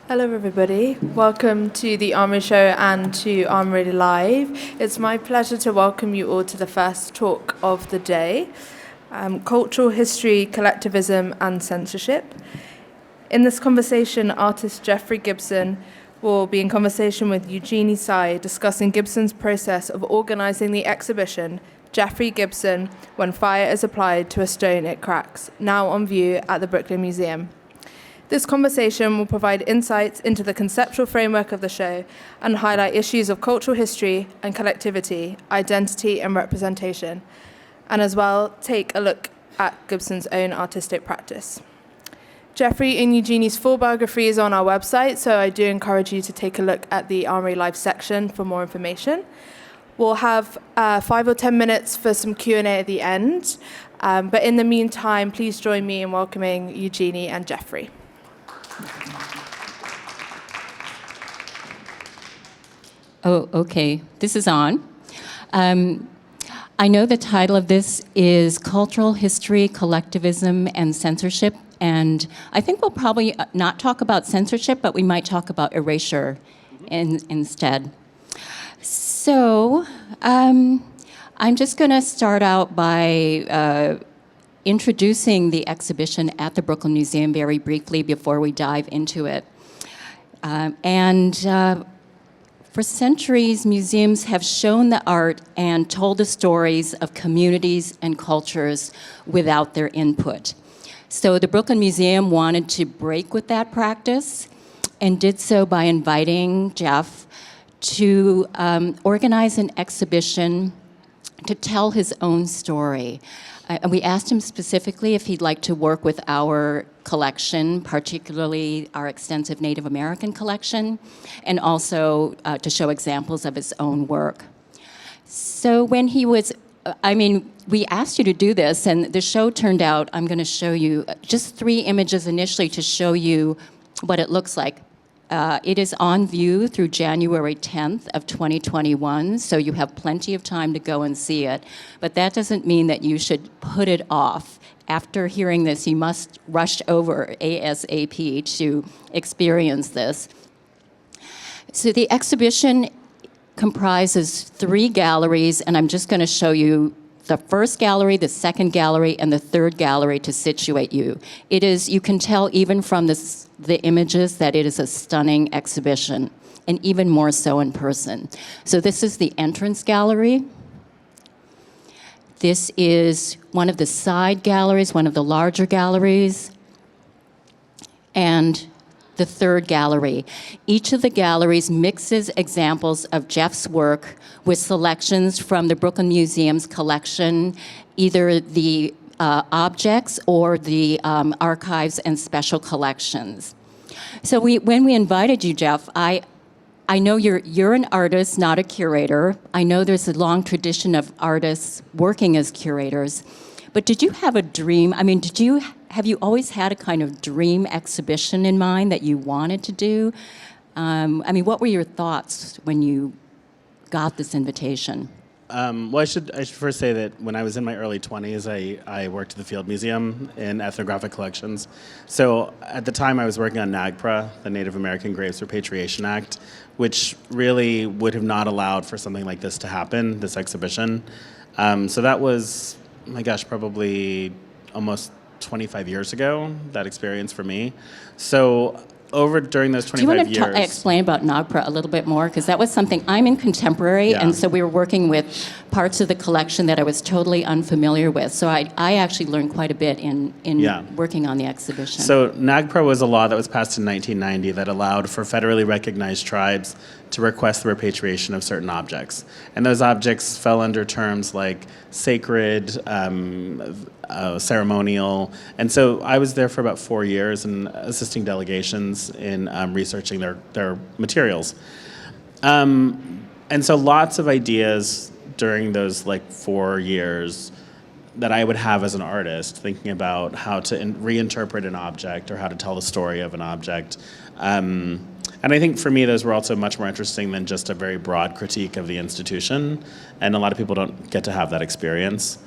Hello everybody, welcome to the Armory show and to Armory Live. It's my pleasure to welcome you all to the first talk of the day, Cultural History, Collectivism and Censorship. In this conversation, artist Jeffrey Gibson will be in conversation with Eugenie Tsai, discussing Gibson's process of organizing the exhibition, Jeffrey Gibson, When Fire is Applied to a Stone It Cracks, now on view at the Brooklyn Museum. This conversation will provide insights into the conceptual framework of the show and highlight issues of cultural history and collectivity, identity and representation, and as well take a look at Gibson's own artistic practice. Jeffrey and Eugenie's full biography is on our website, so I do encourage you to take a look at the Armory Live section for more information. We'll have 5 or 10 minutes for some Q&A at the end, but in the meantime, please join me in welcoming Eugenie and Jeffrey. Oh, okay. This is on. I know the title of this is Cultural History, Collectivism and Censorship, and I think we'll probably not talk about censorship, but we might talk about erasure instead. So I'm just going to start out by introducing the exhibition at the Brooklyn Museum very briefly before we dive into it. For centuries, museums have shown the art and told the stories of communities and cultures without their input. So the Brooklyn Museum wanted to break with that practice and did so by inviting Jeff to organize an exhibition to tell his own story. And we asked him specifically if he'd like to work with our collection, particularly our extensive Native American collection, and also to show examples of his own work. So when he was, we asked you to do this, and the show turned out, I'm going to show you just 3 images initially to show you what it looks like. It is on view through January 10th of 2021, so you have plenty of time to go and see it. But that doesn't mean that you should put it off. After hearing this, you must rush over ASAP to experience this. So the exhibition comprises 3 galleries, and I'm just going to show you the first gallery, the second gallery, and the third gallery to situate you. It is, you can tell even from the images that it is a stunning exhibition, and even more so in person. So this is the entrance gallery. This is one of the side galleries, one of the larger galleries, and the third gallery. Each of the galleries mixes examples of Jeff's work with selections from the Brooklyn Museum's collection, either the objects or the archives and special collections. So when we invited you, Jeff, I know you're an artist, not a curator. I know there's a long tradition of artists working as curators, but did you have a dream? Have you always had a kind of dream exhibition in mind that you wanted to do? What were your thoughts when you got this invitation? I should first say that when I was in my early 20s, I worked at the Field Museum in ethnographic collections. So at the time I was working on NAGPRA, the Native American Graves Repatriation Act, which really would have not allowed for something like this to happen, this exhibition. So that was, probably almost 25 years ago, that experience for me. So during those 25 years... Do you want to explain about NAGPRA a little bit more? Because that was something, I'm in contemporary, and so we were working with parts of the collection that I was totally unfamiliar with. So I actually learned quite a bit in working on the exhibition. So NAGPRA was a law that was passed in 1990 that allowed for federally recognized tribes to request the repatriation of certain objects. And those objects fell under terms like sacred, ceremonial. And so I was there for about 4 years and assisting delegations in researching their materials. And so lots of ideas during those 4 years that I would have as an artist, thinking about how to reinterpret an object or how to tell the story of an object. And I think for me, those were also much more interesting than just a very broad critique of the institution. And a lot of people don't get to have that experience.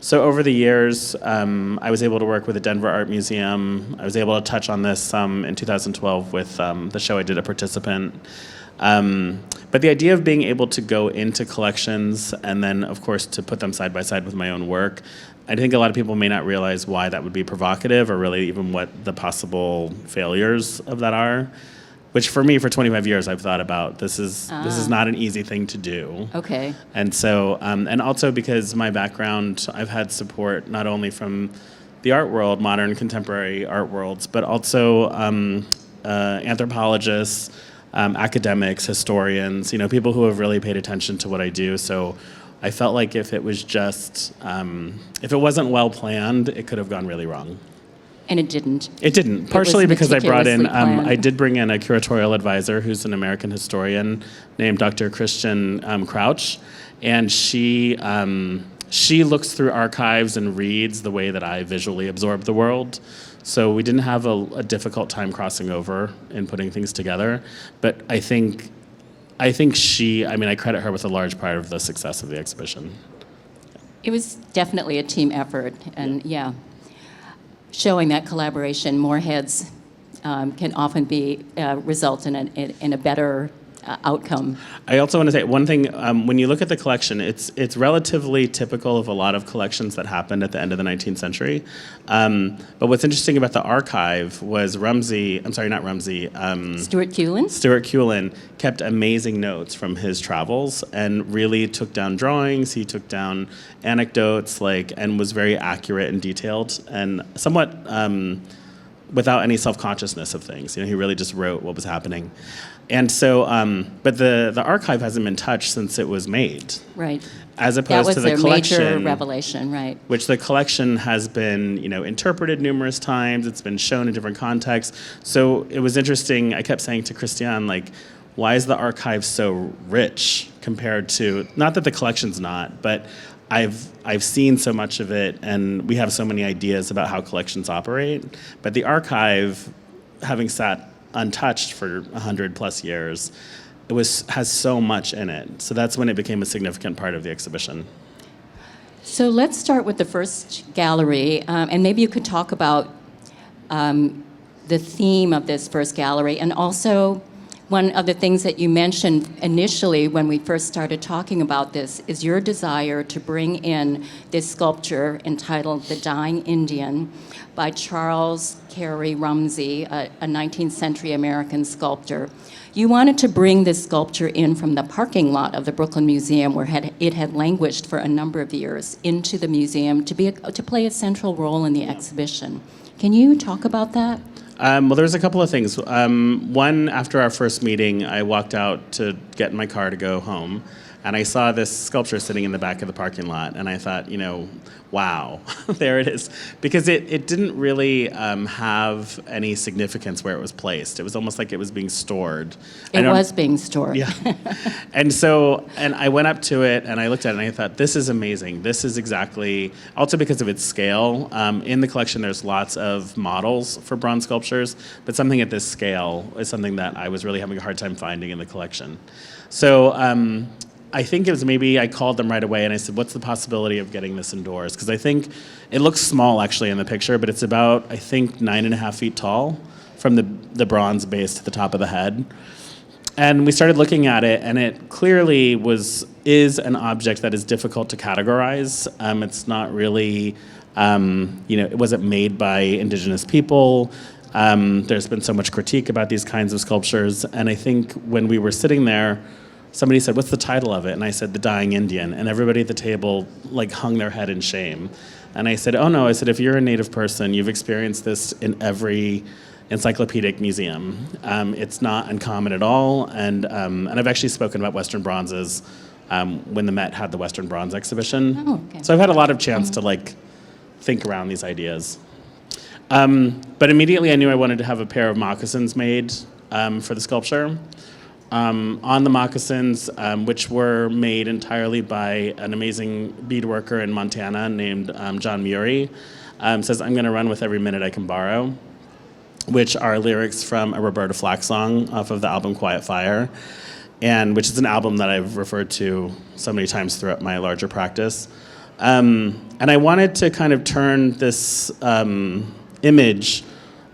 So over the years, I was able to work with the Denver Art Museum. I was able to touch on this in 2012 with the show I did, A Participant. But the idea of being able to go into collections and then, of course, to put them side by side with my own work, I think a lot of people may not realize why that would be provocative or really even what the possible failures of that are. Which for me, for 25 years, I've thought about. This is not an easy thing to do. Okay. And so, and also because my background, I've had support not only from the art world, modern contemporary art worlds, but also anthropologists, academics, historians, people who have really paid attention to what I do. So I felt like if it was just, if it wasn't well planned, it could have gone really wrong. And it didn't. It didn't, partially because I brought in, planned. I did bring in a curatorial advisor who's an American historian named Dr. Christian Crouch, and she looks through archives and reads the way that I visually absorb the world. So we didn't have a difficult time crossing over and putting things together, but I think I credit her with a large part of the success of the exhibition. It was definitely a team effort, and showing that collaboration, more heads can often result in a better outcome. I also want to say one thing. When you look at the collection, it's relatively typical of a lot of collections that happened at the end of the 19th century. But what's interesting about the archive was Stuart Kuehlen kept amazing notes from his travels and really took down drawings. He took down anecdotes, and was very accurate and detailed and somewhat without any self-consciousness of things. He really just wrote what was happening. And so, but the archive hasn't been touched since it was made. Right. As opposed to the collection. That was their major revelation, right. Which the collection has been, interpreted numerous times. It's been shown in different contexts. So it was interesting. I kept saying to Christiane, why is the archive so rich compared to, not that the collection's not, but I've seen so much of it, and we have so many ideas about how collections operate. But the archive, having sat untouched for 100+ years, has so much in it. So that's when it became a significant part of the exhibition. So let's start with the first gallery, and maybe you could talk about the theme of this first gallery, and also one of the things that you mentioned initially when we first started talking about this is your desire to bring in this sculpture entitled The Dying Indian by Charles Carey Rumsey, a 19th century American sculptor. You wanted to bring this sculpture in from the parking lot of the Brooklyn Museum, where it had languished for a number of years, into the museum to play a central role in the exhibition. Can you talk about that? Well, there's a couple of things. One, after our first meeting, I walked out to get in my car to go home, and I saw this sculpture sitting in the back of the parking lot, and I thought, wow, there it is. Because it didn't really have any significance where it was placed. It was almost like it was being stored. It was being stored. Yeah. And I went up to it, and I looked at it, and I thought, this is amazing. This is exactly, also because of its scale. In the collection, there's lots of models for bronze sculptures, but something at this scale is something that I was really having a hard time finding in the collection. So I think it was maybe I called them right away and I said, what's the possibility of getting this indoors? Because I think it looks small actually in the picture, but it's about, 9.5 feet tall from the bronze base to the top of the head. And we started looking at it, and it clearly is an object that is difficult to categorize. It's not really, it wasn't made by indigenous people. There's been so much critique about these kinds of sculptures, and I think when we were sitting there, somebody said, what's the title of it? And I said, The Dying Indian. And everybody at the table hung their head in shame. And I said, oh no, if you're a Native person, you've experienced this in every encyclopedic museum. It's not uncommon at all. And I've actually spoken about Western bronzes when the Met had the Western Bronze exhibition. Oh, okay. So I've had a lot of chance to think around these ideas. But immediately I knew I wanted to have a pair of moccasins made for the sculpture. On the moccasins, which were made entirely by an amazing beadworker in Montana named John Murray, says, I'm going to run with every minute I can borrow, which are lyrics from a Roberta Flack song off of the album Quiet Fire, and which is an album that I've referred to so many times throughout my larger practice. And I wanted to kind of turn this image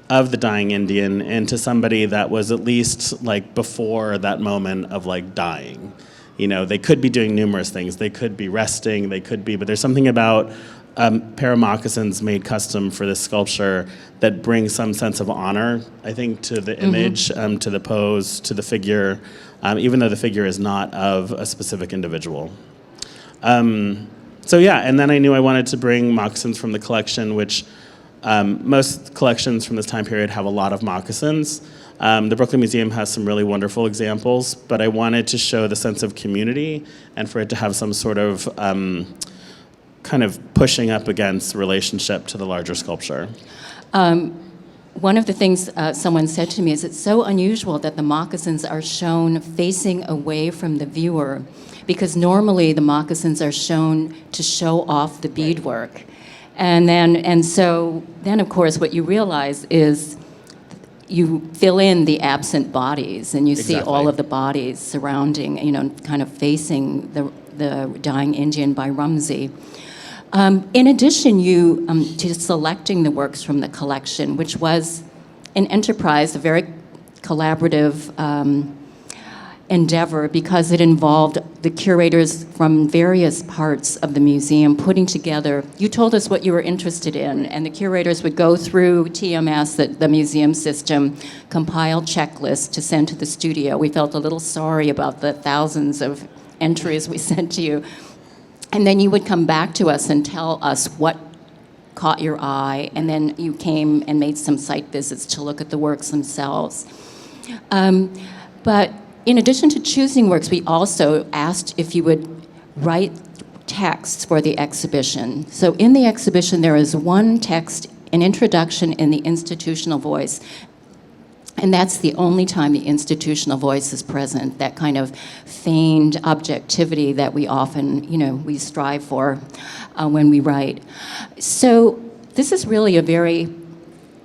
of the dying Indian into somebody that was at least like before that moment of like dying. You know, they could be doing numerous things. They could be resting, but there's something about pair of moccasins made custom for this sculpture that brings some sense of honor, I think, to the image, to the pose, to the figure, even though the figure is not of a specific individual. So yeah, and then I knew I wanted to bring moccasins from the collection, which most collections from this time period have a lot of moccasins. The Brooklyn Museum has some really wonderful examples, but I wanted to show the sense of community and for it to have some sort of kind of pushing up against relationship to the larger sculpture. One of the things someone said to me is it's so unusual that the moccasins are shown facing away from the viewer, because normally the moccasins are shown to show off the beadwork. And so then, of course, what you realize is you fill in the absent bodies, and you see all of the bodies surrounding, kind of facing the dying Indian by Rumsey. In addition, to selecting the works from the collection, which was an enterprise, a very collaborative endeavor, because it involved the curators from various parts of the museum putting together. You told us what you were interested in, and the curators would go through TMS, the museum system, compile checklists to send to the studio. We felt a little sorry about the thousands of entries we sent to you. And then you would come back to us and tell us what caught your eye, and then you came and made some site visits to look at the works themselves. But in addition to choosing works, we also asked if you would write texts for the exhibition. So in the exhibition, there is one text, an introduction in the institutional voice. And that's the only time the institutional voice is present, that kind of feigned objectivity that we often, we strive for when we write. So this is really a very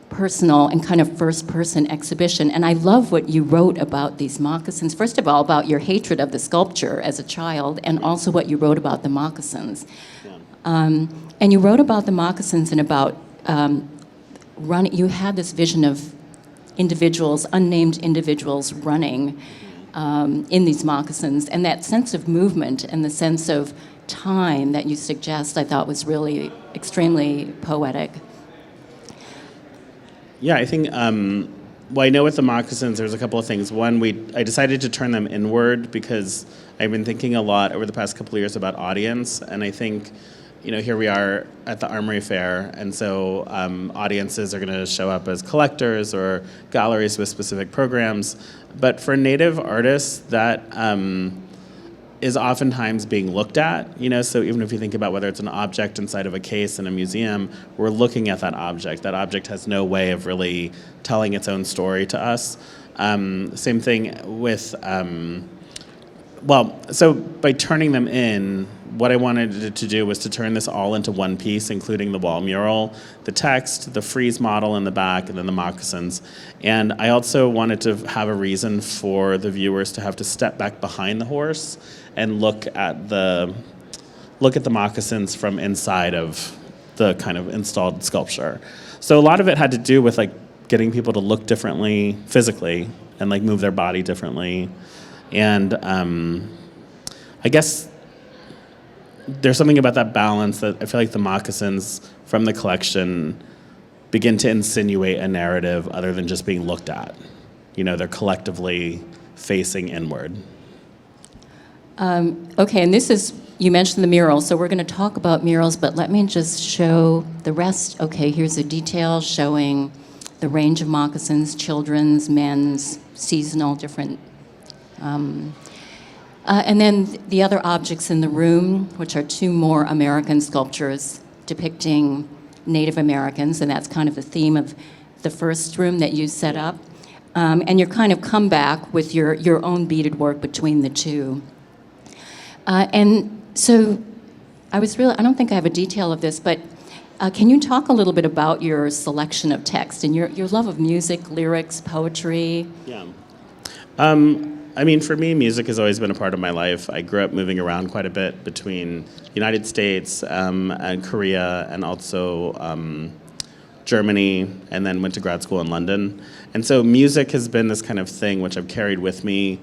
personal and kind of first-person exhibition. And I love what you wrote about these moccasins. First of all, about your hatred of the sculpture as a child, and also what you wrote about the moccasins. And you wrote about the moccasins and about running. You had this vision of individuals, unnamed individuals running in these moccasins. And that sense of movement and the sense of time that you suggest, I thought was really extremely poetic. Yeah, I think, I know with the moccasins, there's a couple of things. One, I decided to turn them inward because I've been thinking a lot over the past couple of years about audience, and I think, here we are at the Armory Fair, and so audiences are going to show up as collectors or galleries with specific programs. But for Native artists, that is oftentimes being looked at, so even if you think about whether it's an object inside of a case in a museum, we're looking at that object. That object has no way of really telling its own story to us. Same thing with, so by turning them in, what I wanted to do was to turn this all into one piece, including the wall mural, the text, the frieze model in the back, and then the moccasins. And I also wanted to have a reason for the viewers to have to step back behind the horse and look at the moccasins from inside of the kind of installed sculpture. So a lot of it had to do with getting people to look differently physically and move their body differently. And I guess there's something about that balance that I feel like the moccasins from the collection begin to insinuate a narrative other than just being looked at. They're collectively facing inward. Okay, and you mentioned the murals, so we're going to talk about murals, but let me just show the rest. Okay, here's a detail showing the range of moccasins, children's, men's, seasonal, different. And then the other objects in the room, which are two more American sculptures depicting Native Americans, and that's kind of the theme of the first room that you set up. And you kind of come back with your own beaded work between the two. And so I don't think I have a detail of this, but can you talk a little bit about your selection of text and your love of music, lyrics, poetry? Yeah. I mean, for me, music has always been a part of my life. I grew up moving around quite a bit between United States and Korea, and also Germany, and then went to grad school in London. And so music has been this kind of thing which I've carried with me.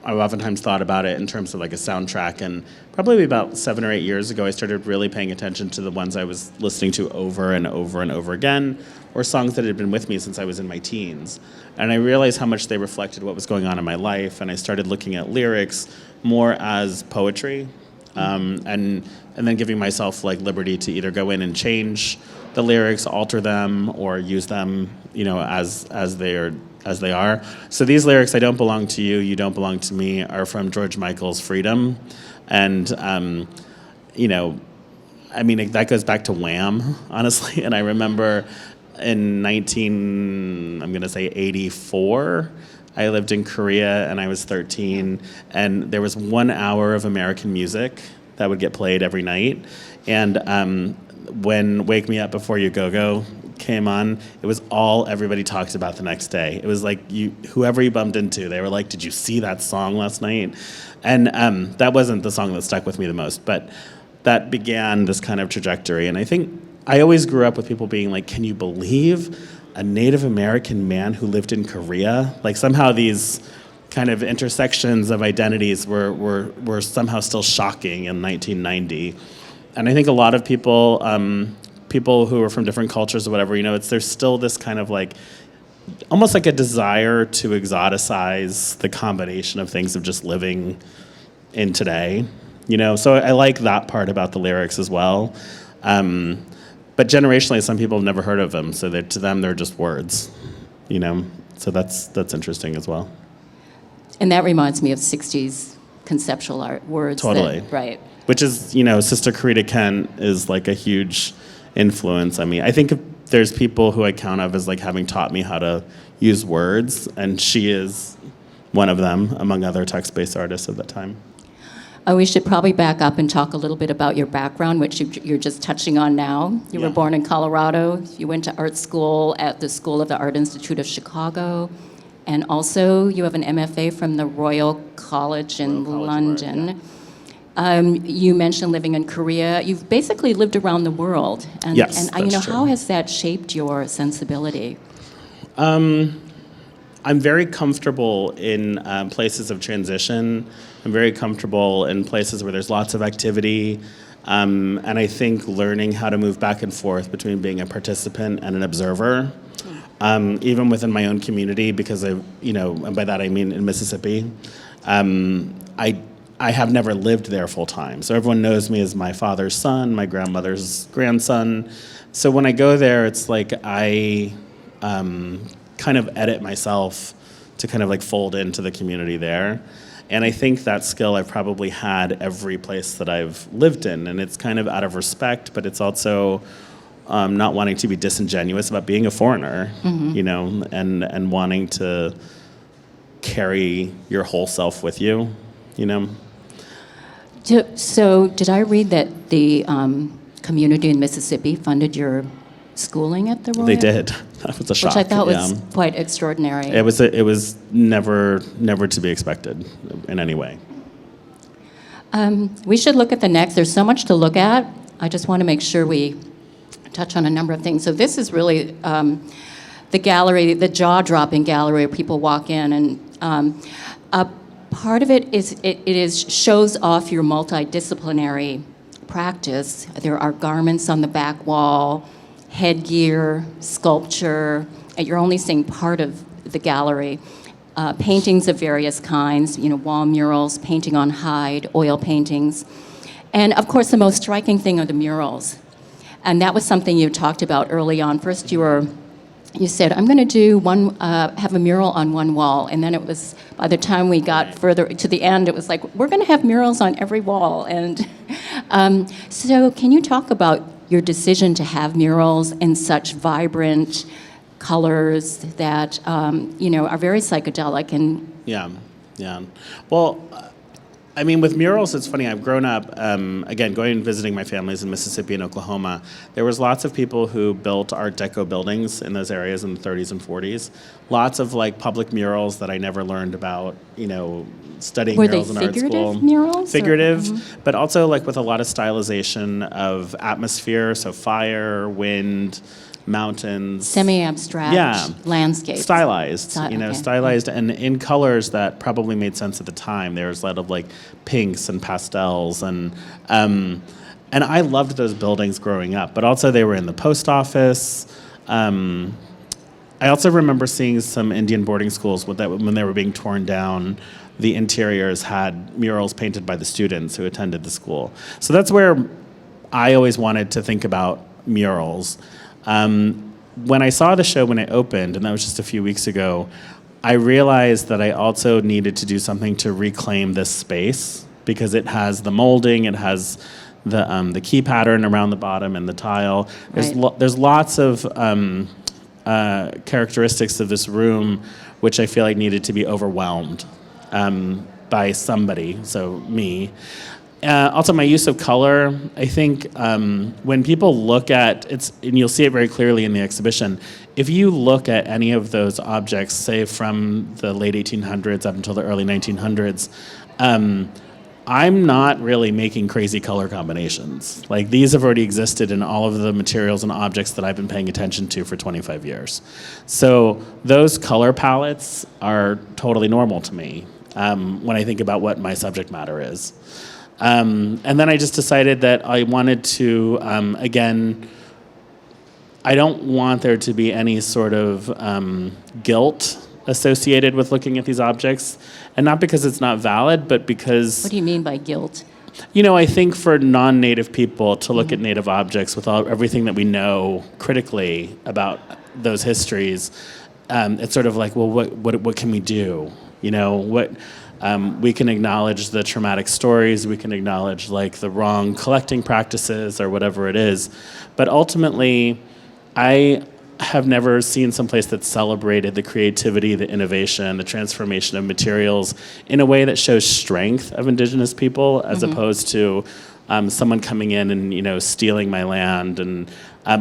I've oftentimes thought about it in terms of like a soundtrack, and probably about 7 or 8 years ago, I started really paying attention to the ones I was listening to over and over and over again, or songs that had been with me since I was in my teens. And I realized how much they reflected what was going on in my life, and I started looking at lyrics more as poetry, and then giving myself like liberty to either go in and change the lyrics, alter them, or use them, as they are. So these lyrics, "I don't belong to you, you don't belong to me," are from George Michael's "Freedom," and that goes back to Wham, honestly. And I remember in 1984, I lived in Korea and I was 13, and there was 1 hour of American music that would get played every night. And when "Wake Me Up Before You Go-Go" came on, it was all everybody talked about the next day. It was like whoever you bumped into, they were like, "Did you see that song last night?" And that wasn't the song that stuck with me the most, but that began this kind of trajectory. And I think I always grew up with people being like, "Can you believe a Native American man who lived in Korea?" Like somehow these kind of intersections of identities were somehow still shocking in 1990. And I think a lot of people who are from different cultures or whatever, there's still this kind of like, almost like a desire to exoticize the combination of things of just living in today, So I like that part about the lyrics as well. But generationally, some people have never heard of them, so to them they're just words, So that's interesting as well. And that reminds me of 60s conceptual art words. Totally. Right. Which is, Sister Karita Kent is like a huge influence. I mean, I think there's people who I count of as like having taught me how to use words, and she is one of them, among other text-based artists of that time. We should probably back up and talk a little bit about your background, which you're just touching on now. You were born in Colorado. You went to art school at the School of the Art Institute of Chicago. And also, you have an MFA from the Royal College in London. You mentioned living in Korea. You've basically lived around the world. And, yes, and that's true. How has that shaped your sensibility? I'm very comfortable in places of transition. I'm very comfortable in places where there's lots of activity. And I think learning how to move back and forth between being a participant and an observer, even within my own community, because and by that I mean in Mississippi, I have never lived there full time. So everyone knows me as my father's son, my grandmother's grandson. So when I go there, it's like I kind of edit myself to kind of like fold into the community there. And I think that skill I've probably had every place that I've lived in. And it's kind of out of respect, but it's also not wanting to be disingenuous about being a foreigner, and wanting to carry your whole self with you, So did I read that the community in Mississippi funded your schooling at the Royal? They did. That was a shock. Which I thought was quite extraordinary. It was never to be expected in any way. We should look at the next. There's so much to look at. I just want to make sure we touch on a number of things. So this is really the gallery, the jaw-dropping gallery where people walk in, and part of it is shows off your multidisciplinary practice. There are garments on the back wall, headgear, sculpture, and you're only seeing part of the gallery. Paintings of various kinds, wall murals, painting on hide, oil paintings. And of course, the most striking thing are the murals. And that was something you talked about early on. First, you said, I'm going to do have a mural on one wall. And then it was, by the time we got further to the end, it was like, we're going to have murals on every wall. And so can you talk about your decision to have murals in such vibrant colors that, are very psychedelic? And Yeah. Well, I mean, with murals, it's funny. I've grown up, again, going and visiting my families in Mississippi and Oklahoma. There was lots of people who built Art Deco buildings in those areas in the 30s and 40s. Lots of like public murals that I never learned about, studying Were murals they in art school. figurative murals? Figurative, but also like with a lot of stylization of atmosphere, so fire, wind, mountains. Semi-abstract landscapes. Stylized, Okay. stylized and in colors that probably made sense at the time. There was a lot of like pinks and pastels and I loved those buildings growing up, but also they were in the post office. I also remember seeing some Indian boarding schools when they were being torn down. The interiors had murals painted by the students who attended the school. So that's where I always wanted to think about murals. When I saw the show when it opened, and that was just a few weeks ago, I realized that I also needed to do something to reclaim this space because it has the molding, it has the key pattern around the bottom and the tile. There's lots of characteristics of this room which I feel like needed to be overwhelmed by somebody, so me. Also, my use of color, I think when people look at it, and you'll see it very clearly in the exhibition, if you look at any of those objects, say from the late 1800s up until the early 1900s, I'm not really making crazy color combinations. Like, these have already existed in all of the materials and objects that I've been paying attention to for 25 years. So those color palettes are totally normal to me when I think about what my subject matter is. And then I just decided that I wanted to, again, I don't want there to be any sort of guilt associated with looking at these objects. And not because it's not valid, but because... What do you mean by guilt? I think for non-native people to look at native objects with everything that we know critically about those histories, it's sort of like, well, what can we do? We can acknowledge the traumatic stories, we can acknowledge like the wrong collecting practices or whatever it is, but ultimately, I have never seen someplace that celebrated the creativity, the innovation, the transformation of materials in a way that shows strength of indigenous people, as opposed to someone coming in and stealing my land, and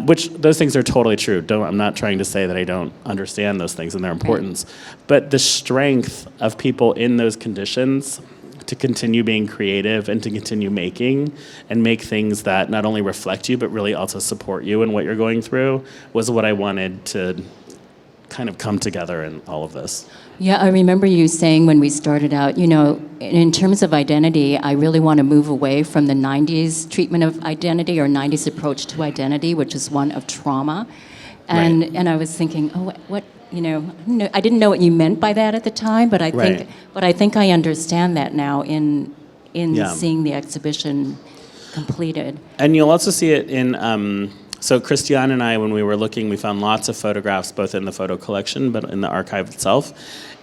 which those things are totally true. I'm not trying to say that I don't understand those things and their importance, but the strength of people in those conditions to continue being creative and to continue making and make things that not only reflect you but really also support you in what you're going through was what I wanted to kind of come together in all of this. Yeah, I remember you saying when we started out, in terms of identity, I really want to move away from the 90s treatment of identity or 90s approach to identity, which is one of trauma. And I was thinking, what I didn't know what you meant by that at the time, but I think I understand that now in seeing the exhibition completed. And you'll also see it in so Christiane and I, when we were looking, we found lots of photographs, both in the photo collection, but in the archive itself.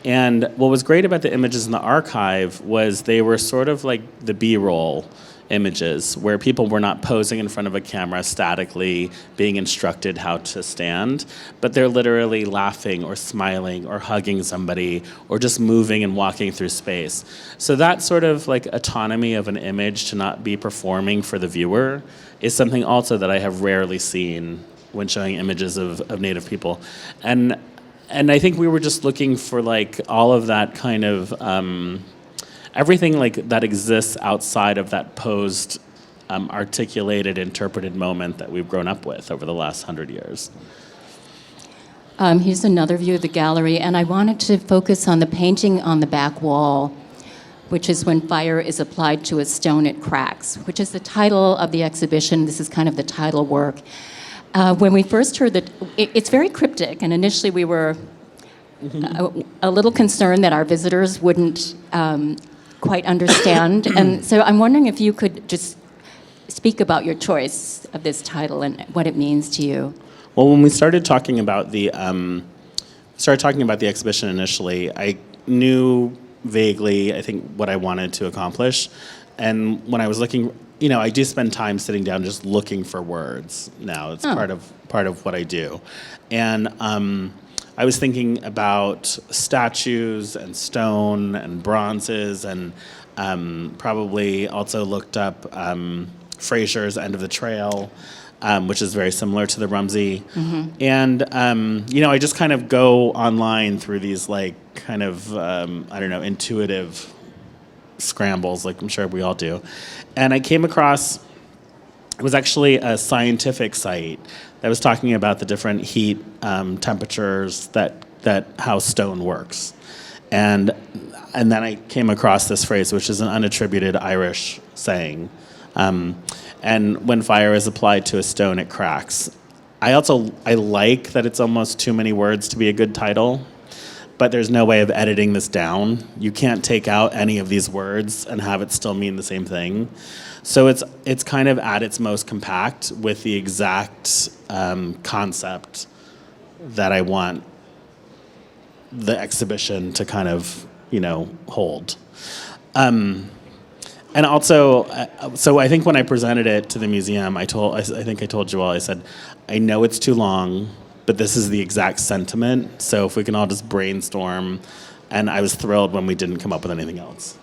And what was great about the images in the archive was they were sort of like the B-roll images, where people were not posing in front of a camera statically, being instructed how to stand, but they're literally laughing or smiling or hugging somebody or just moving and walking through space. So that sort of like autonomy of an image to not be performing for the viewer is something also that I have rarely seen when showing images of Native people. And I think we were just looking for like all of that kind of everything like that exists outside of that posed, articulated, interpreted moment that we've grown up with over the last 100 years. Here's another view of the gallery, and I wanted to focus on the painting on the back wall, which is when fire is applied to a stone, it cracks, which is the title of the exhibition. This is kind of the title work. When we first heard that, it's very cryptic, and initially we were a little concerned that our visitors wouldn't quite understand. And so I'm wondering if you could just speak about your choice of this title and what it means to you. Well, when we started talking about the exhibition initially, I knew vaguely, I think, what I wanted to accomplish. And when I was looking, I do spend time sitting down just looking for words now. It's part of what I do. And I was thinking about statues and stone and bronzes, and Probably also looked up Fraser's End of the Trail, which is very similar to the Rumsey. And, I just kind of go online through these kind of, intuitive scrambles, like I'm sure we all do. And I came across, it was actually a scientific site that was talking about the different heat temperatures that how stone works. And then I came across this phrase, which is an unattributed Irish saying. And when fire is applied to a stone, it cracks. I like that it's almost too many words to be a good title, but there's no way of editing this down. You can't take out any of these words and have it still mean the same thing. So it's kind of at its most compact with the exact concept that I want the exhibition to kind of, hold. And also, so I think when I presented it to the museum, I think I told you all, I said, I know it's too long, but this is the exact sentiment, so if we can all just brainstorm. And I was thrilled when we didn't come up with anything else.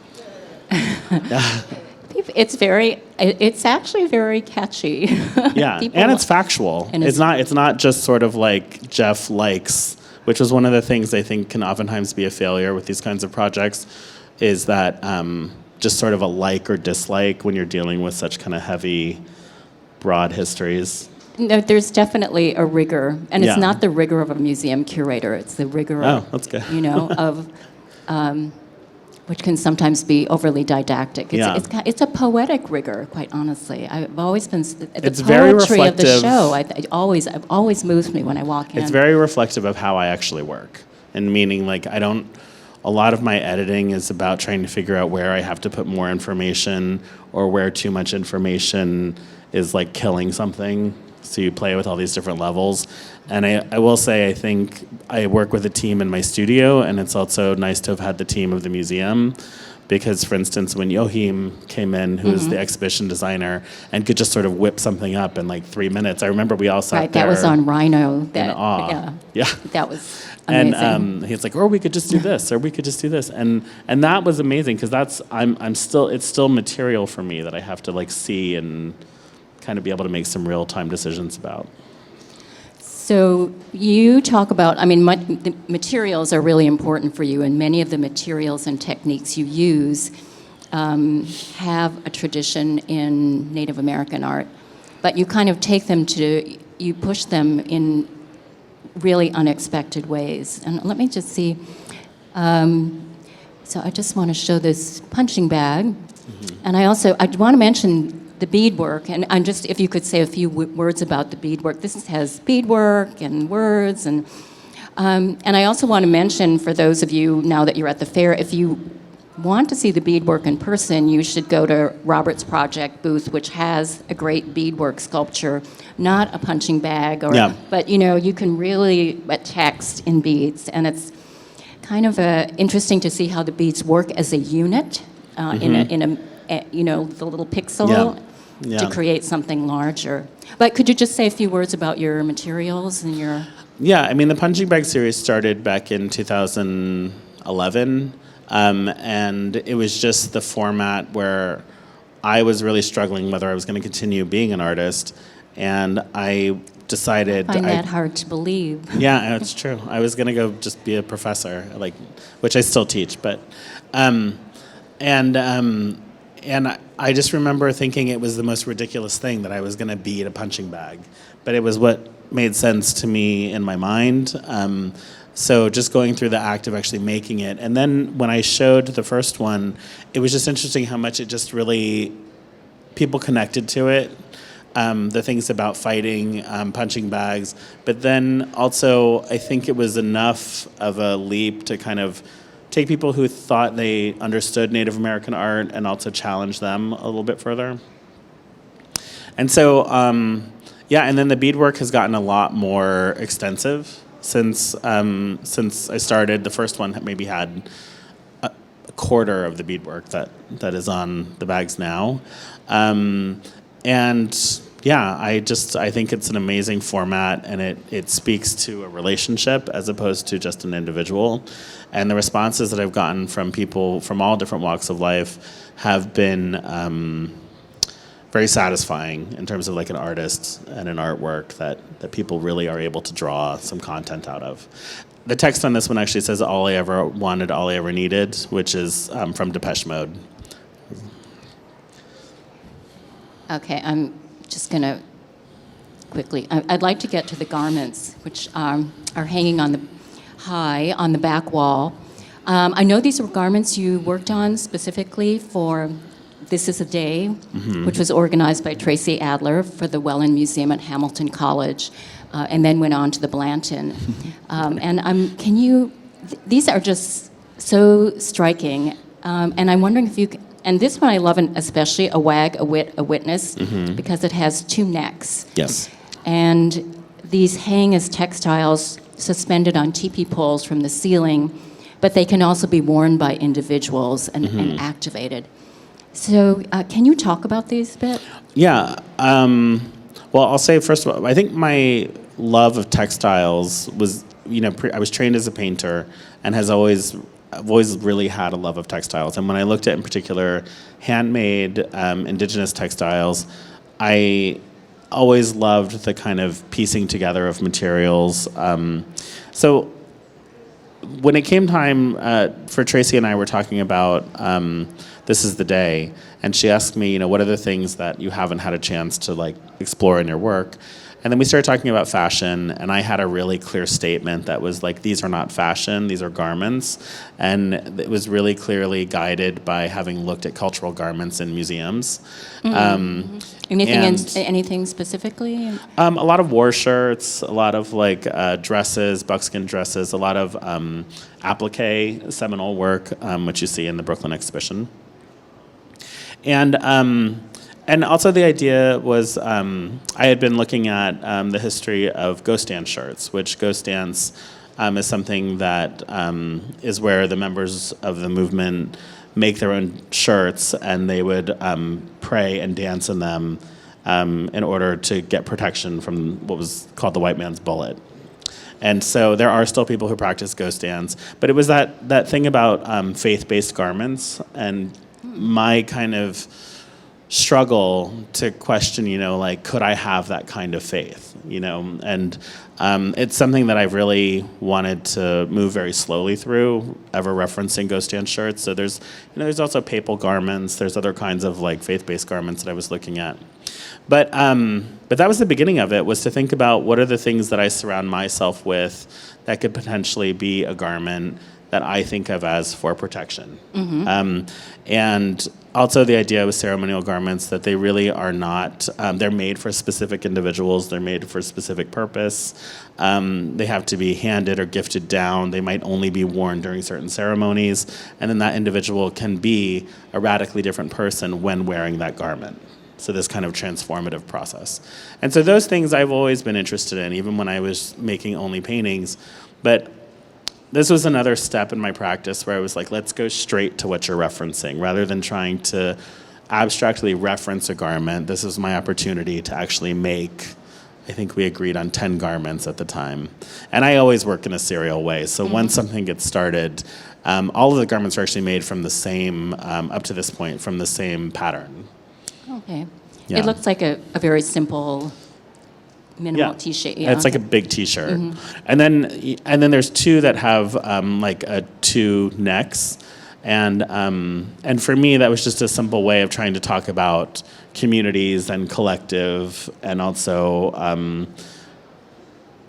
It's actually very catchy. Yeah, and it's factual. And it's not just sort of like Jeff likes, which was one of the things I think can oftentimes be a failure with these kinds of projects, is that just sort of a like or dislike when you're dealing with such kind of heavy, broad histories. No, there's definitely a rigor, and Yeah. it's not the rigor of a museum curator. It's the rigor Oh, that's good. of which can sometimes be overly didactic. Yeah. It's a poetic rigor, quite honestly. I've always been the It's poetry very of the reflective. show. It always moves me when I walk in. It's very reflective of how I actually work, and meaning a lot of my editing is about trying to figure out where I have to put more information or where too much information is killing something. So you play with all these different levels. And I will say, I think I work with a team in my studio, and it's also nice to have had the team of the museum. Because, for instance, when Joachim came in, who is the exhibition designer, and could just sort of whip something up in 3 minutes, I remember we all sat there. That was on Rhino. In awe. Yeah. That was amazing. And he's like, we could just do this, or we could just do this, and that was amazing because it's still material for me that I have to see and kind of be able to make some real time decisions about. So you talk about, the materials are really important for you, and many of the materials and techniques you use have a tradition in Native American art, but you kind of you push them in really unexpected ways. And let me just see. So I just want to show this punching bag, and I want to mention the beadwork, and just if you could say a few words about the beadwork. This has beadwork and words, and I also want to mention for those of you now that you're at the fair, if you want to see the beadwork in person, you should go to Robert's Project booth, which has a great beadwork sculpture, not a punching bag, but you can really text in beads, and it's kind of interesting to see how the beads work as a unit in a the little pixel to create something larger. But could you just say a few words about your materials and your... Yeah, the punching bag series started back in 2011, and it was just the format where I was really struggling whether I was going to continue being an artist, and I decided... I find that hard to believe. Yeah, it's true. I was going to go just be a professor, which I still teach, but... And I just remember thinking it was the most ridiculous thing that I was going to bead a punching bag. But it was what made sense to me in my mind. So just going through the act of actually making it. And then when I showed the first one, it was just interesting how much it just really, people connected to it. The things about fighting, punching bags. But then also, I think it was enough of a leap to kind of take people who thought they understood Native American art and also challenge them a little bit further. And so, and then the beadwork has gotten a lot more extensive since I started. The first one maybe had a quarter of the beadwork that is on the bags now. And Yeah, I think it's an amazing format, and it speaks to a relationship as opposed to just an individual. And the responses that I've gotten from people from all different walks of life have been very satisfying in terms of like an artist and an artwork that people really are able to draw some content out of. The text on this one actually says "All I ever wanted, all I ever needed," which is from Depeche Mode. Okay, I'm just going to quickly, I'd like to get to the garments, which are hanging on the back wall. I know these were garments you worked on specifically for This Is a Day, which was organized by Tracy Adler for the Welland Museum at Hamilton College, and then went on to the Blanton. These are just so striking, and I'm wondering if you can, and this one I love, especially a wag, a wit, a witness, because it has two necks. Yes. And these hang as textiles suspended on teepee poles from the ceiling, but they can also be worn by individuals and activated. So can you talk about these a bit? Yeah. Well, I'll say, first of all, I think my love of textiles was, I was trained as a painter and I've always really had a love of textiles. And when I looked at, in particular, handmade indigenous textiles, I always loved the kind of piecing together of materials. So when it came time for Tracy and I were talking about This Is the Day, and she asked me, what are the things that you haven't had a chance to like explore in your work? And then we started talking about fashion, and I had a really clear statement that was like, these are not fashion, these are garments. And it was really clearly guided by having looked at cultural garments in museums. Anything specifically? A lot of war shirts, a lot of like dresses, buckskin dresses, a lot of applique, seminal work, which you see in the Brooklyn exhibition. And also the idea was I had been looking at the history of ghost dance shirts, which ghost dance is something that is where the members of the movement make their own shirts, and they would pray and dance in them in order to get protection from what was called the white man's bullet. And so there are still people who practice ghost dance, but it was that thing about faith-based garments and my kind of struggle to question, like, could I have that kind of faith, and it's something that I've really wanted to move very slowly through, ever referencing ghost dance shirts. So there's also papal garments, there's other kinds of like faith-based garments that I was looking at. But that was the beginning of it, was to think about what are the things that I surround myself with that could potentially be a garment that I think of as for protection. And also the idea with ceremonial garments that they really are not, they're made for specific individuals, they're made for a specific purpose. They have to be handed or gifted down, they might only be worn during certain ceremonies, and then that individual can be a radically different person when wearing that garment. So this kind of transformative process. And so those things I've always been interested in, even when I was making only paintings. But this was another step in my practice where I was like, let's go straight to what you're referencing. Rather than trying to abstractly reference a garment, this is my opportunity to actually make, I think we agreed on 10 garments at the time. And I always work in a serial way. So once something gets started, all of the garments are actually made from the same, up to this point, from the same pattern. Okay. Yeah. It looks like a very simple minimal T-shirt. Yeah. It's like a big T-shirt, and then there's two that have like two necks, and for me that was just a simple way of trying to talk about communities and collective, and also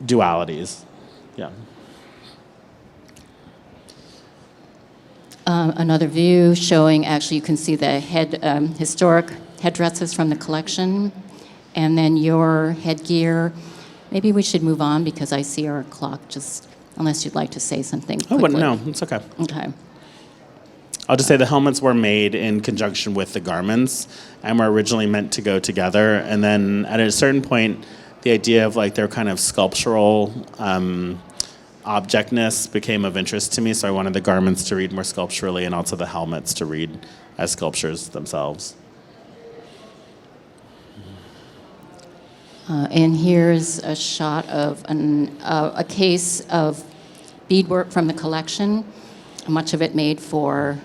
dualities. Yeah. Another view showing, actually, you can see the historic headdresses from the collection. And then your headgear. Maybe we should move on because I see our clock, just unless you'd like to say something quickly. No, it's okay. Okay. I'll just say the helmets were made in conjunction with the garments and were originally meant to go together. And then at a certain point, the idea of like their kind of sculptural objectness became of interest to me. So I wanted the garments to read more sculpturally and also the helmets to read as sculptures themselves. And here's a shot of a case of beadwork from the collection, much of it made for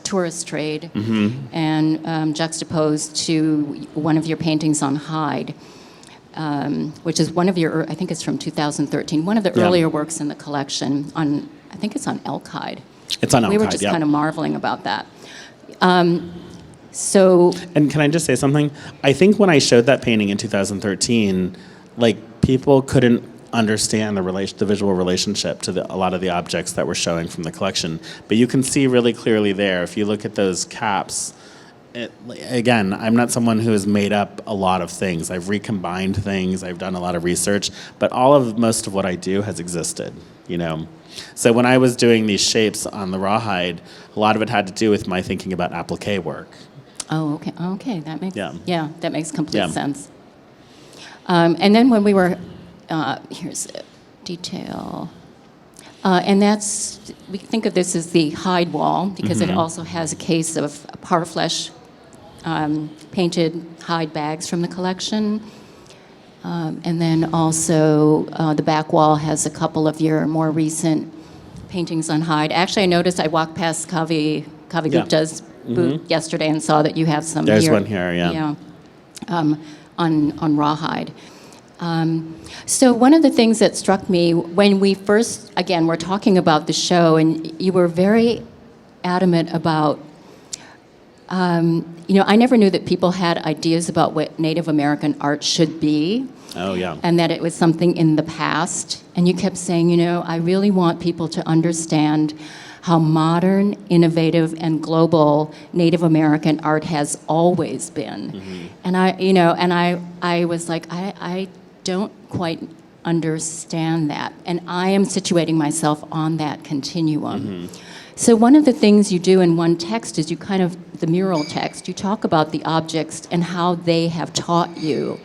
tourist trade, and juxtaposed to one of your paintings on hide, which is one of your, I think it's from 2013, one of the earlier works in the collection on, I think it's on elk hide. It's on elk hide, We were just kind of marveling about that. So, and can I just say something? I think when I showed that painting in 2013, like, people couldn't understand the visual relationship to a lot of the objects that we're showing from the collection. But you can see really clearly there, if you look at those caps, again, I'm not someone who has made up a lot of things. I've recombined things, I've done a lot of research, but most of what I do has existed, you know? So when I was doing these shapes on the rawhide, a lot of it had to do with my thinking about applique work. oh, okay, that makes, that makes complete Yeah. sense. And then when we were, here's a detail. And we think of this as the hide wall, because it also has a case of parfleche painted hide bags from the collection. And then also the back wall has a couple of your more recent paintings on hide. Actually, I noticed I walked past Kavi Gupta's booth yesterday and saw that you have some There's here. one here, yeah. On rawhide. So one of the things that struck me when we first, again, we're talking about the show, and you were very adamant about, I never knew that people had ideas about what Native American art should be. Oh, yeah. And that it was something in the past. And you kept saying, I really want people to understand how modern, innovative, and global Native American art has always been. And I was like, I don't quite understand that. And I am situating myself on that continuum. So one of the things you do in one text is the mural text, you talk about the objects and how they have taught you.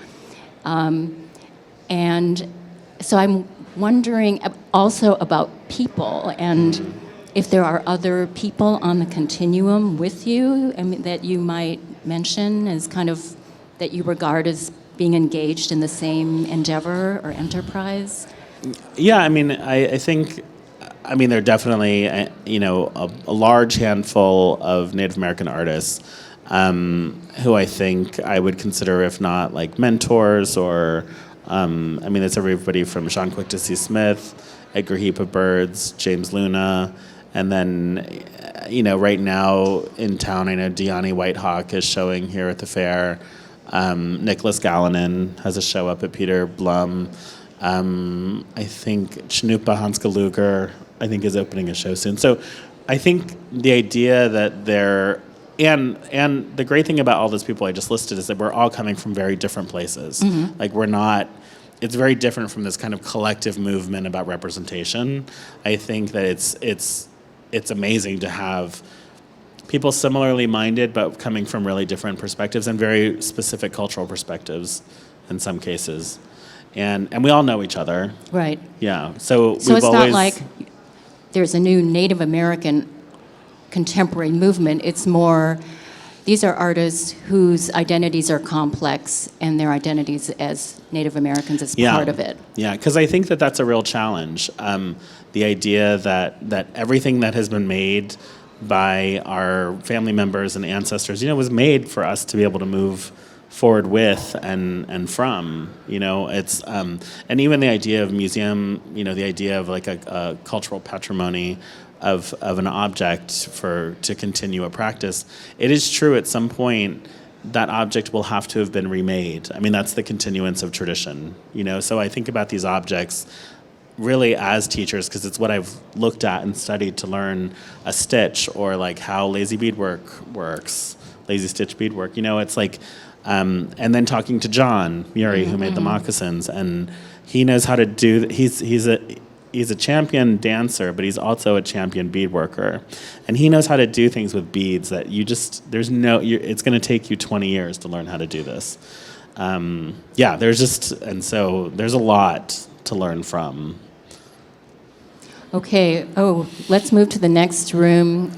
And so I'm wondering also about people, and if there are other people on the continuum with you, that you might mention as kind of that you regard as being engaged in the same endeavor or enterprise? Yeah, I think there are definitely, a large handful of Native American artists who I think I would consider, if not like mentors, or, it's everybody from Sean Quick to C. Smith, Edgar Heap of Birds, James Luna, and then, right now in town, I know Deani Whitehawk is showing here at the fair. Nicholas Gallinen has a show up at Peter Blum. I think Chinoopa Hanska Luger, I think, is opening a show soon. So I think the idea that and the great thing about all those people I just listed is that we're all coming from very different places. Like, it's very different from this kind of collective movement about representation. I think that it's amazing to have people similarly minded, but coming from really different perspectives and very specific cultural perspectives in some cases. And we all know each other. Right. Yeah. So it's not like there's a new Native American contemporary movement. It's more, these are artists whose identities are complex, and their identities as Native Americans is part of it. Yeah, because I think that that's a real challenge. The idea that everything that has been made by our family members and ancestors, was made for us to be able to move forward with and from. It's and even the idea of museum, the idea of like a cultural patrimony of an object to continue a practice. It is true at some point that object will have to have been remade. That's the continuance of tradition. So I think about these objects really as teachers, because it's what I've looked at and studied to learn a stitch, or like how lazy beadwork works, lazy stitch beadwork. It's like, and then talking to John Murray, who made the moccasins, and he knows how to do. He's a champion dancer, but he's also a champion beadworker, and he knows how to do things with beads that it's going to take you 20 years to learn how to do this. There's a lot to learn from. Okay. Let's move to the next room.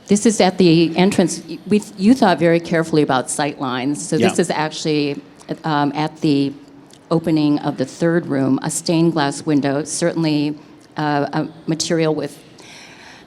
This is at the entrance. You thought very carefully about sight lines. So this is actually at the opening of the third room, a stained glass window, certainly a material with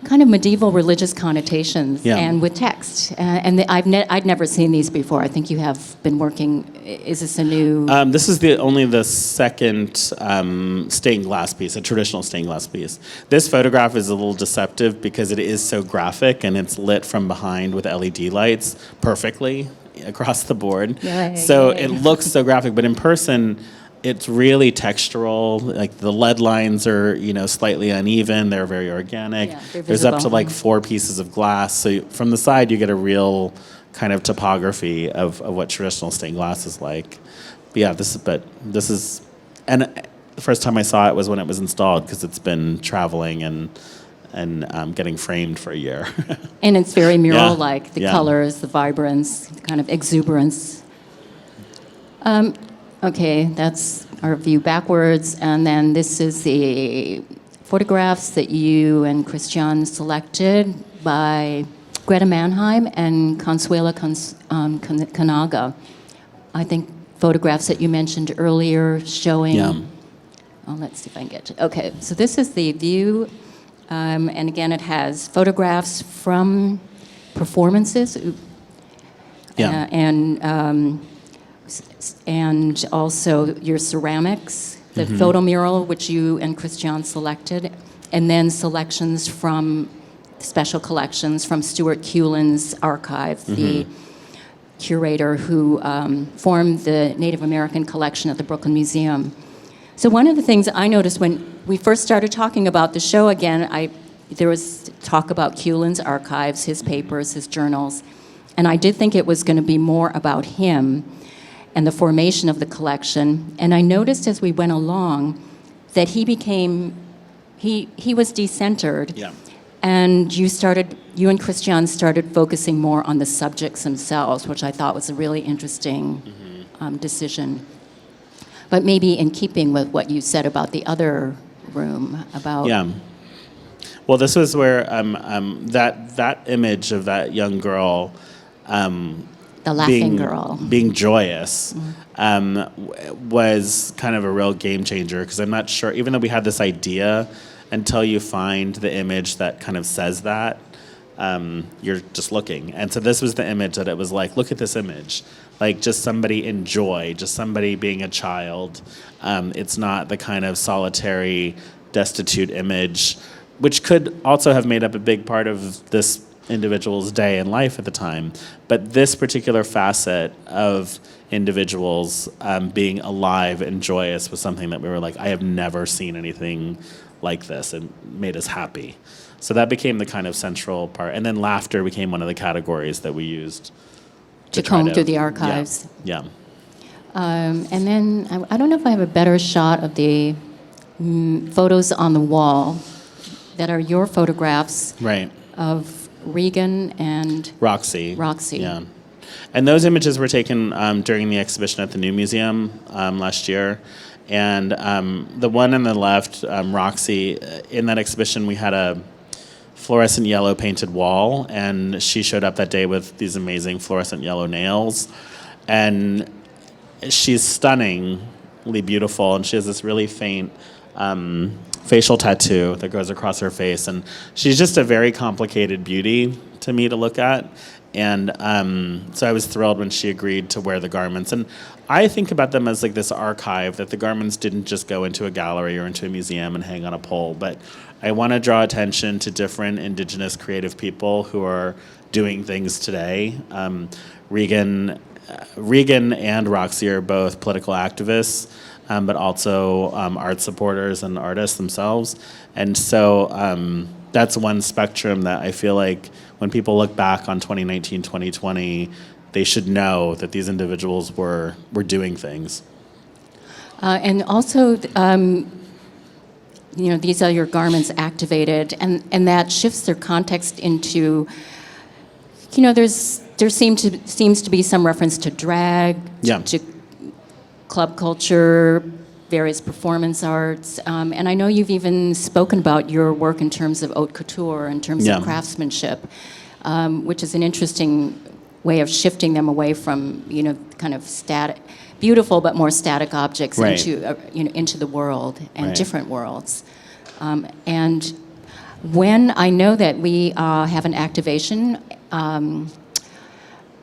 kind of medieval religious connotations and with text. I'd never seen these before. I think you have been working. Is this a new? This is only the second stained glass piece, a traditional stained glass piece. This photograph is a little deceptive because it is so graphic and it's lit from behind with LED lights perfectly across the board. So it looks so graphic, but in person, it's really textural. Like the lead lines are, slightly uneven. They're very organic. There's up to like 4 pieces of glass. So from the side, you get a real kind of topography of what traditional stained glass is like. But this is, and the first time I saw it was when it was installed because it's been traveling and getting framed for a year. And it's very mural-like, the colors, the vibrance, the kind of exuberance. Okay, that's our view backwards, and then this is the photographs that you and Christian selected by Greta Mannheim and Consuela Kanaga. I think photographs that you mentioned earlier showing... Oh, let's see if I can get to... Okay, so this is the view, and again, it has photographs from performances. And also your ceramics, the photo mural, which you and Christian selected, and then selections from special collections from Stuart Kulin's archive, the curator who formed the Native American collection at the Brooklyn Museum. So one of the things I noticed when we first started talking about the show again, there was talk about Kulin's archives, his papers, his journals, and I did think it was going to be more about him and the formation of the collection. And I noticed as we went along that he was decentered. Yeah. And you and Christian started focusing more on the subjects themselves, which I thought was a really interesting decision. But maybe in keeping with what you said about the other room, about... Yeah. Well, this was where that image of that young girl... the laughing girl. Being joyous was kind of a real game changer, because I'm not sure, even though we had this idea, until you find the image that kind of says that, you're just looking. And so this was the image that it was like, look at this image. Like just somebody in joy, just somebody being a child. It's not the kind of solitary, destitute image, which could also have made up a big part of this individual's day and life at the time. But this particular facet of individuals being alive and joyous was something that we were like, I have never seen anything like this, and made us happy. So that became the kind of central part. And then laughter became one of the categories that we used to comb through the archives. Yeah. And then I don't know if I have a better shot of the photos on the wall that are your photographs of Regan and Roxy. Yeah. And those images were taken during the exhibition at the New Museum last year. And the one on the left, Roxy, in that exhibition we had a fluorescent yellow painted wall, and she showed up that day with these amazing fluorescent yellow nails. And she's stunningly beautiful, and she has this really faint facial tattoo that goes across her face. And she's just a very complicated beauty to me to look at. And so I was thrilled when she agreed to wear the garments. And I think about them as like this archive, that the garments didn't just go into a gallery or into a museum and hang on a pole, but I want to draw attention to different indigenous creative people who are doing things today. Regan and Roxy are both political activists, but also art supporters and artists themselves. And so that's one spectrum that I feel like when people look back on 2019, 2020, they should know that these individuals were doing things. And also, these are your garments activated, and that shifts their context into, there seems to be some reference to drag, to club culture, various performance arts, and I know you've even spoken about your work in terms of haute couture, in terms of craftsmanship, which is an interesting way of shifting them away from, kind of static, beautiful but more static objects Right. into the world and Right. different worlds. And when I know that we have an activation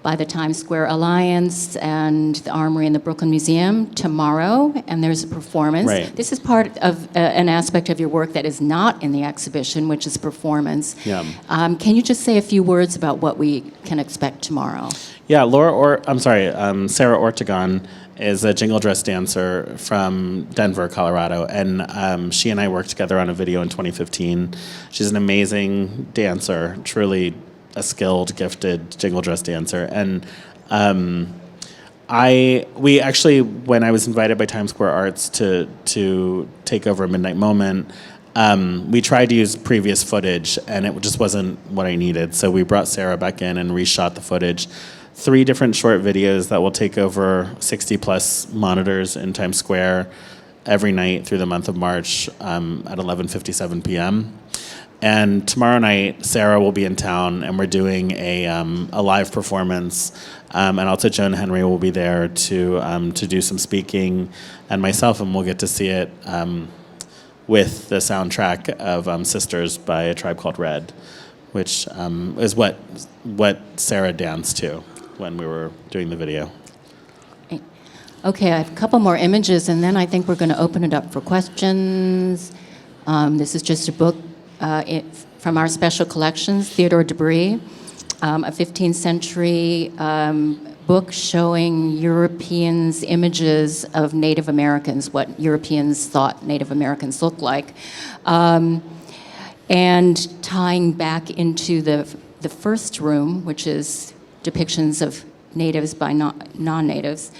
by the Times Square Alliance and the Armory and the Brooklyn Museum tomorrow, and there's a performance. Right. This is part of an aspect of your work that is not in the exhibition, which is performance. Yeah. Can you just say a few words about what we can expect tomorrow? Yeah, Sarah Ortegon is a jingle dress dancer from Denver, Colorado, and she and I worked together on a video in 2015. She's an amazing dancer, truly a skilled, gifted jingle dress dancer, and we actually, when I was invited by Times Square Arts to take over Midnight Moment, we tried to use previous footage, and it just wasn't what I needed. So we brought Sarah back in and reshot the footage. 3 different short videos that will take over 60-plus monitors in Times Square every night through the month of March at 11:57 p.m. And tomorrow night, Sarah will be in town, and we're doing a live performance. And also Joan Henry will be there to do some speaking, and myself, and we'll get to see it with the soundtrack of Sisters by A Tribe Called Red, which is what Sarah danced to when we were doing the video. Okay, I have a couple more images, and then I think we're going to open it up for questions. This is just a book from our special collections, Theodore Debris, a 15th century book showing Europeans' images of Native Americans, what Europeans thought Native Americans looked like, and tying back into the first room, which is depictions of natives by non-natives.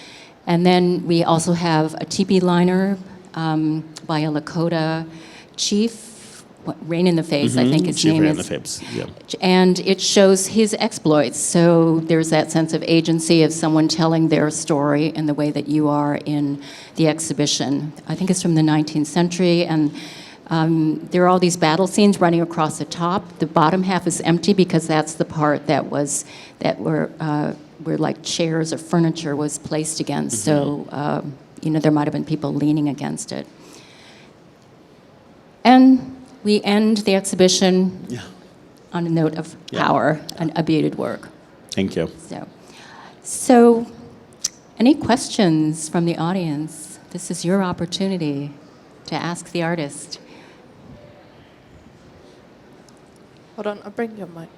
And then we also have a teepee liner by a Lakota chief, Rain in the Face, I think his Chief name Rain is. in the Face, yeah. And it shows his exploits. So there's that sense of agency of someone telling their story in the way that you are in the exhibition. I think it's from the 19th century, and there are all these battle scenes running across the top. The bottom half is empty because that's the part where like chairs or furniture was placed against. So there might have been people leaning against it. And we end the exhibition on a note of power, a beaded work. Thank you. So, any questions from the audience? This is your opportunity to ask the artist. Hold on, I'll bring your mic.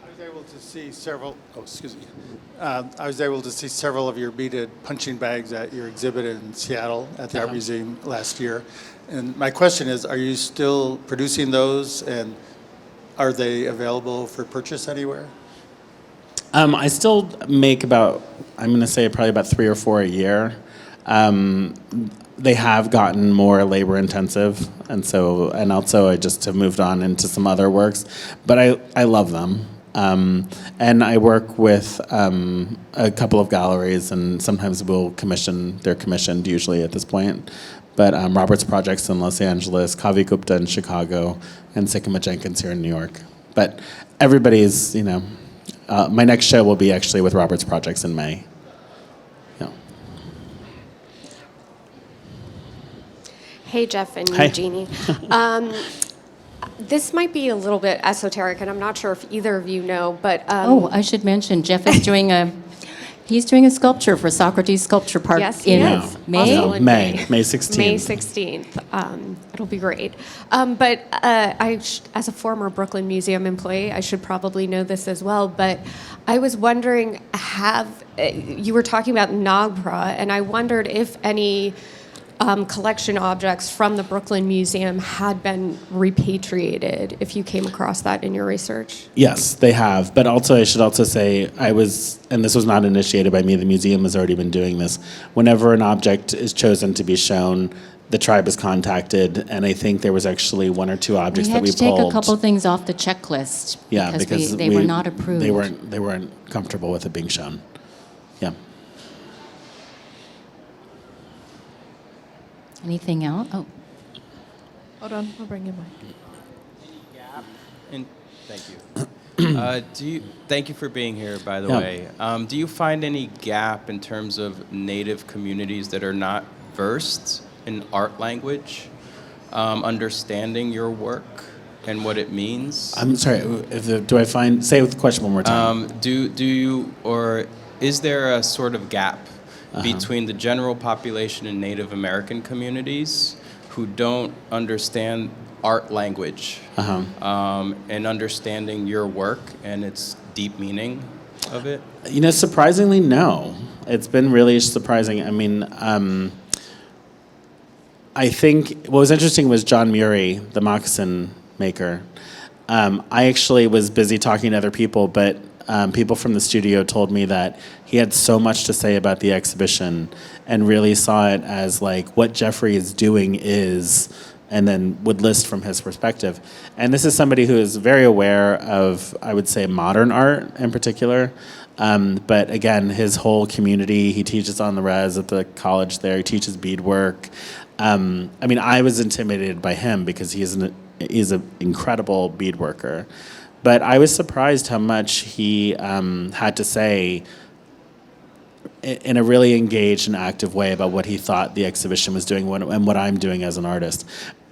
I was able to see several. Oh, excuse me. I was able to see several of your beaded punching bags at your exhibit in Seattle at the Art Museum last year. And my question is, are you still producing those, and are they available for purchase anywhere? I still make I'm going to say probably about 3 or 4 a year. They have gotten more labor intensive, and also I just have moved on into some other works, but I love them. And I work with a couple of galleries, and sometimes they're commissioned usually at this point. But Robert's Projects in Los Angeles, Kavi Gupta in Chicago, and Sycamore Jenkins here in New York. But everybody's, my next show will be actually with Robert's Projects in May. Yeah. Hey, Jeff and Hi. Eugenie. This might be a little bit esoteric, and I'm not sure if either of you know, but... I should mention, Jeff is doing a sculpture for Socrates Sculpture Park Yes, in he is. May. Also in May 16th. May 16th. It'll be great. But as a former Brooklyn Museum employee, I should probably know this as well, but I was wondering, you were talking about Nagpra, and I wondered if any collection objects from the Brooklyn Museum had been repatriated, if you came across that in your research. Yes, they have. But also, I should also say, and this was not initiated by me, the museum has already been doing this. Whenever an object is chosen to be shown, the tribe is contacted, and I think there was actually 1 or 2 objects that we pulled. We had to take a couple things off the checklist because they were not approved. They weren't comfortable with it being shown. Yeah. Anything else? Oh. Hold on, I'll bring your mic. Thank you. Thank you for being here, by the Yeah. way. Do you find any gap in terms of Native communities that are not versed in art language, understanding your work and what it means? I'm sorry. Say the question one more time. Do you, or is there a sort of gap between the general population and Native American communities who don't understand art language and understanding your work and its deep meaning of it? Surprisingly, no. It's been really surprising. I mean, I think what was interesting was John Murray, the moccasin maker. I actually was busy talking to other people, but people from the studio told me that he had so much to say about the exhibition and really saw it as like what Jeffrey is doing is, and then would list from his perspective. And this is somebody who is very aware of, I would say, modern art in particular. But again, his whole community, he teaches on the res at the college there, he teaches beadwork. I mean, I was intimidated by him because he's an incredible beadworker. But I was surprised how much he had to say in a really engaged and active way about what he thought the exhibition was doing and what I'm doing as an artist.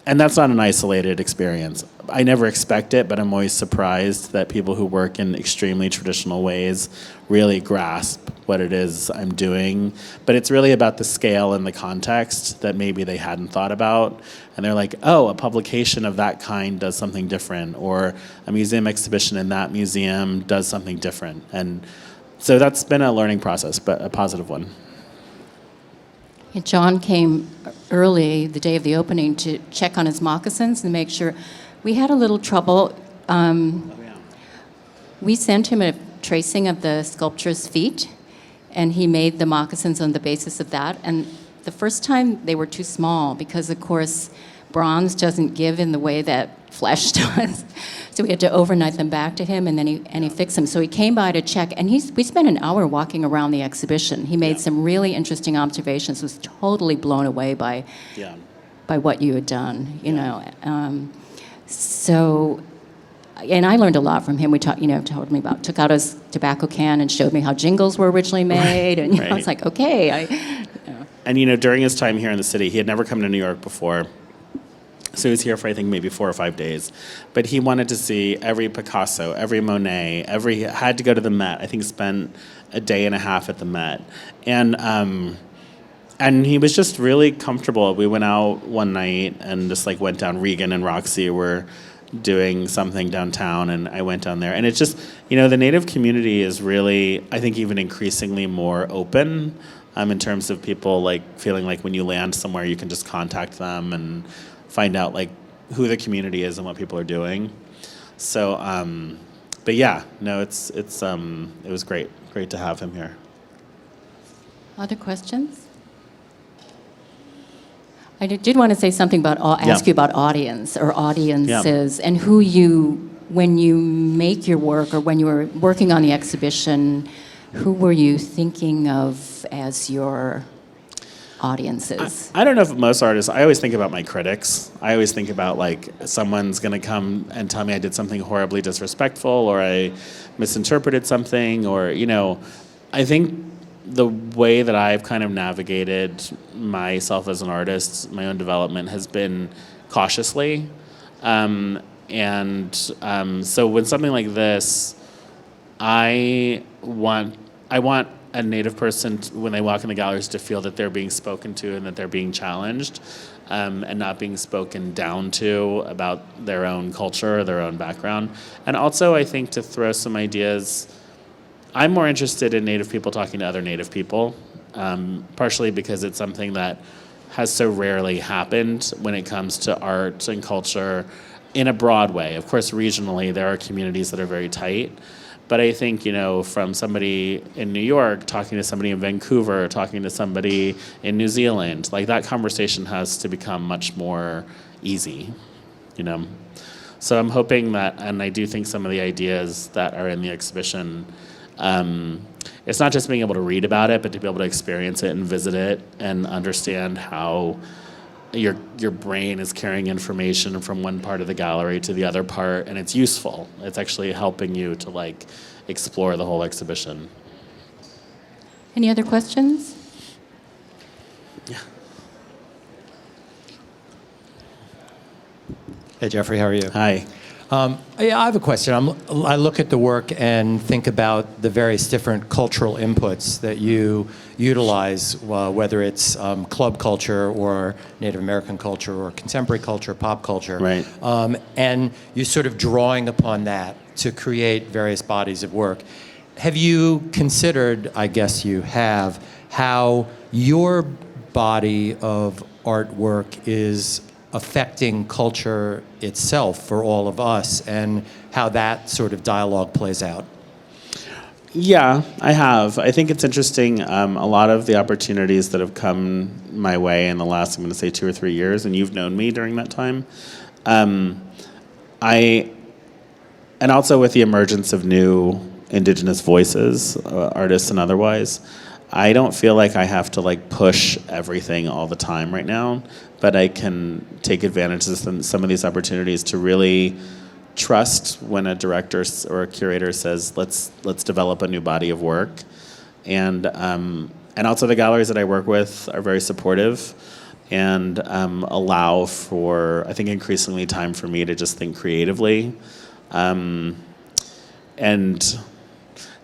And that's not an isolated experience. I never expect it, but I'm always surprised that people who work in extremely traditional ways really grasp what it is I'm doing. But it's really about the scale and the context that maybe they hadn't thought about. And they're like, oh, a publication of that kind does something different, or a museum exhibition in that museum does something different. And so that's been a learning process, but a positive one. John came early the day of the opening to check on his moccasins and make sure. We had a little trouble. We sent him a tracing of the sculpture's feet, and he made the moccasins on the basis of that. And the first time they were too small because, of course, bronze doesn't give in the way that flesh does. So we had to overnight them back to him, and then he fixed them. So he came by to check, and we spent an hour walking around the exhibition. He made some really interesting observations. Was totally blown away by what you had done. You know, so. And I learned a lot from him. We took out his tobacco can and showed me how jingles were originally made, and I was like, okay. And during his time here in the city, he had never come to New York before. So he was here for, I think, maybe 4 or 5 days. But he wanted to see every Picasso, every Monet, had to go to the Met. I think spent a day and a half at the Met. And he was just really comfortable. We went out one night and just went down. Regan and Roxy were doing something downtown, and I went down there. And it's just, the Native community is really, I think, even increasingly more open in terms of people feeling like when you land somewhere, you can just contact them and find out who the community is and what people are doing. So, but yeah, no, it was great to have him here. Other questions? I did want to say something about ask you about audience or audiences and who when you make your work or when you were working on the exhibition, who were you thinking of as your audiences? I don't know if most artists, I always think about my critics. I always think about someone's going to come and tell me I did something horribly disrespectful or I misinterpreted something or, I think the way that I've kind of navigated myself as an artist, my own development has been cautiously. So when something like this, I want a Native person, when they walk in the galleries, to feel that they're being spoken to and that they're being challenged and not being spoken down to about their own culture or their own background. And also, I think to throw some ideas, I'm more interested in Native people talking to other Native people, partially because it's something that has so rarely happened when it comes to art and culture in a broad way. Of course, regionally, there are communities that are very tight. But I think, from somebody in New York talking to somebody in Vancouver, talking to somebody in New Zealand, that conversation has to become much more easy, So I'm hoping that, and I do think some of the ideas that are in the exhibition, it's not just being able to read about it, but to be able to experience it and visit it and understand how your brain is carrying information from one part of the gallery to the other part, and it's useful. It's actually helping you to like explore the whole exhibition. Any other questions? Yeah. Hey, Jeffrey, how are you? Hi. Yeah, I have a question. I look at the work and think about the various different cultural inputs that you utilize, whether it's club culture or Native American culture or contemporary culture, pop culture. Right. And you're sort of drawing upon that to create various bodies of work. Have you considered, I guess you have, how your body of artwork is affecting culture itself for all of us, and how that sort of dialogue plays out? Yeah, I have. I think it's interesting. A lot of the opportunities that have come my way in the last, I'm going to say 2 or 3 years, and you've known me during that time, and also with the emergence of new indigenous voices, artists and otherwise, I don't feel like I have to like push everything all the time right now, but I can take advantage of some of these opportunities to really trust when a director or a curator says, let's develop a new body of work. And also the galleries that I work with are very supportive and allow for, I think, increasingly time for me to just think creatively.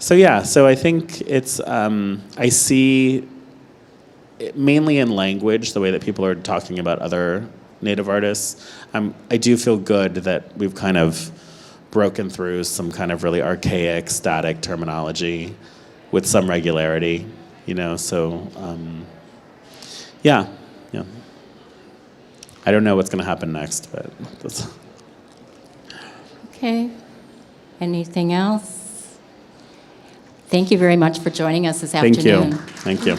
So I think it's, I see it mainly in language, the way that people are talking about other Native artists. I do feel good that we've kind of broken through some kind of really archaic, static terminology with some regularity, so yeah. I don't know what's going to happen next, but that's... Okay. Anything else? Thank you very much for joining us this afternoon. Thank you.